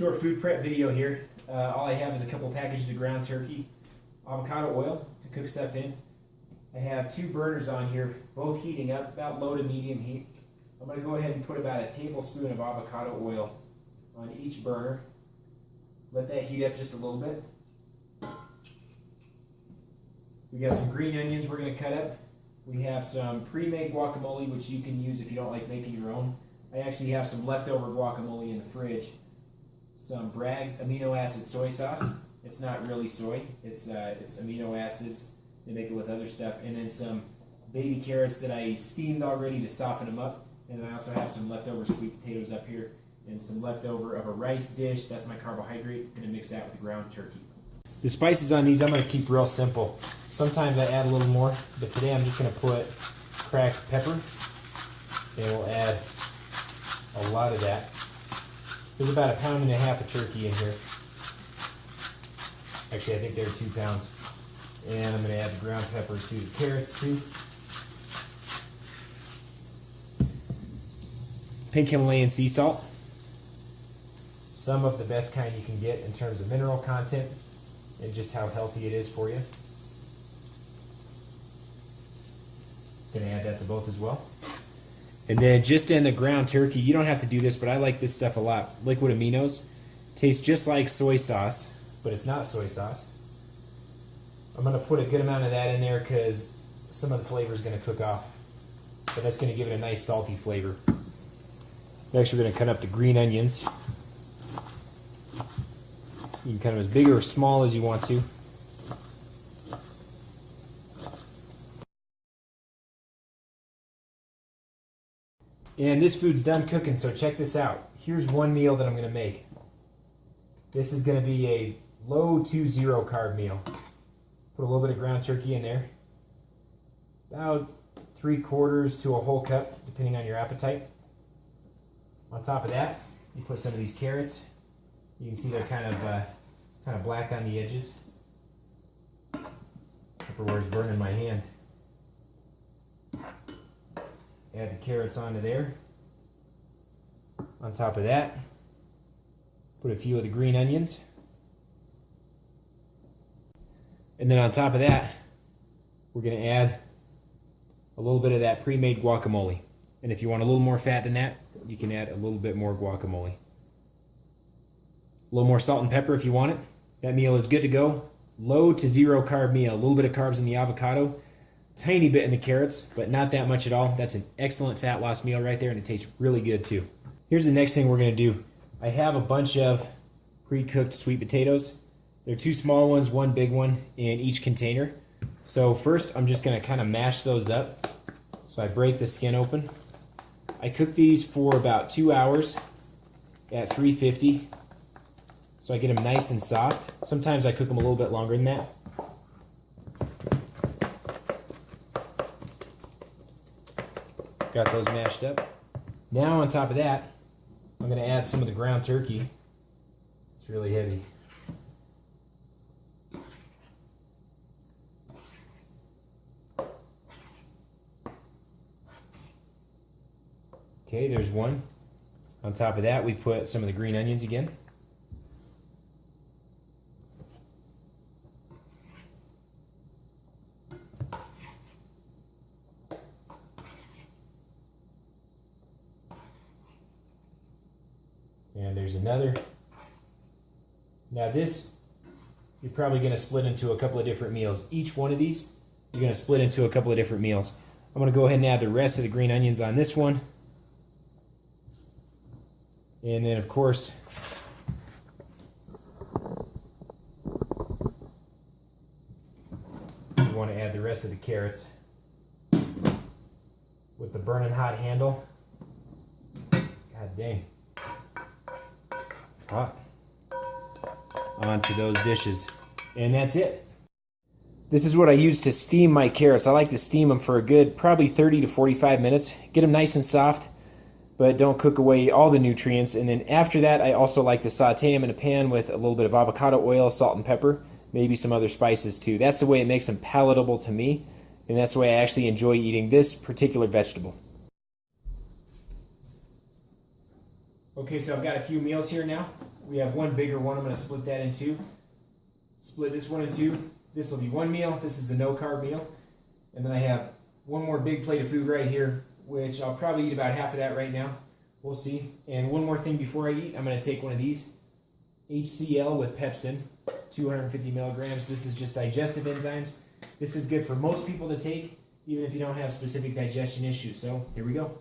Short food prep video here. All I have is a couple packages of ground turkey, avocado oil to cook stuff in. I have 2 burners on here, both heating up, about low to medium heat. I'm going to go ahead and put about a tablespoon of avocado oil on each burner. Let that heat up just a little bit. We got some green onions we're going to cut up. We have some pre-made guacamole, which you can use if you don't like making your own. I actually have some leftover guacamole in the fridge. Some Bragg's amino acid soy sauce. It's not really soy, it's amino acids. They make it with other stuff. And then some baby carrots that I steamed already to soften them up. And I also have some leftover sweet potatoes up here and some leftover of a rice dish. That's my carbohydrate. I'm going to mix that with the ground turkey. The spices on these I'm going to keep real simple. Sometimes I add a little more, but today I'm just going to put cracked pepper. And we'll add a lot of that. There's about 1.5 pounds of turkey in here. Actually, I think they're 2 pounds. And I'm going to add the ground pepper to the carrots too. Pink Himalayan sea salt. Some of the best kind you can get in terms of mineral content and just how healthy it is for you. Going to add that to both as well. And then just in the ground turkey, you don't have to do this, but I like this stuff a lot. Liquid aminos. Tastes just like soy sauce, but it's not soy sauce. I'm going to put a good amount of that in there because some of the flavor is going to cook off. But that's going to give it a nice salty flavor. Next, we're going to cut up the green onions. You can cut them as big or small as you want to. And this food's done cooking, so check this out. Here's one meal that I'm going to make. This is going to be a low to 0 carb meal. Put a little bit of ground turkey in there. About 3/4 to a whole cup, depending on your appetite. On top of that, you put some of these carrots. You can see they're kind of black on the edges. Tupperware's burning my hand. Add the carrots onto there. On top of that, put a few of the green onions. And then on top of that, we're going to add a little bit of that pre-made guacamole. And if you want a little more fat than that, you can add a little bit more guacamole. A little more salt and pepper if you want it. That meal is good to go. Low to 0 carb meal. A little bit of carbs in the avocado. Tiny bit in the carrots, but not that much at all. That's an excellent fat loss meal right there, and it tastes really good too. Here's the next thing we're going to do. I have a bunch of pre-cooked sweet potatoes. There are 2 small ones, 1 big one in each container. So first I'm just going to kind of mash those up. So I break the skin open. I cook these for about 2 hours at 350. So I get them nice and soft. Sometimes I cook them a little bit longer than that. Got those mashed up. Now on top of that, I'm going to add some of the ground turkey. It's really heavy. Okay, there's one. On top of that, we put some of the green onions again. And there's another. Now this, you're probably going to split into a couple of different meals. Each one of these, you're going to split into a couple of different meals. I'm going to go ahead and add the rest of the green onions on this one. And then, of course, you want to add the rest of the carrots with the burning hot handle. God dang. Hot. Onto those dishes. And that's it. This is what I use to steam my carrots. I like to steam them for a good probably 30 to 45 minutes. Get them nice and soft, but don't cook away all the nutrients. And then after that, I also like to saute them in a pan with a little bit of avocado oil, salt and pepper, maybe some other spices too. That's the way it makes them palatable to me, and that's the way I actually enjoy eating this particular vegetable. Okay, so I've got a few meals here now. we have one bigger one. I'm going to split that in two. Split this one in two. This will be one meal. This is the no-carb meal. And then I have one more big plate of food right here, which I'll probably eat about half of that right now. We'll see. And one more thing before I eat, I'm going to take one of these. HCl with pepsin, 250 milligrams. This is just digestive enzymes. This is good for most people to take, even if you don't have specific digestion issues. So here we go.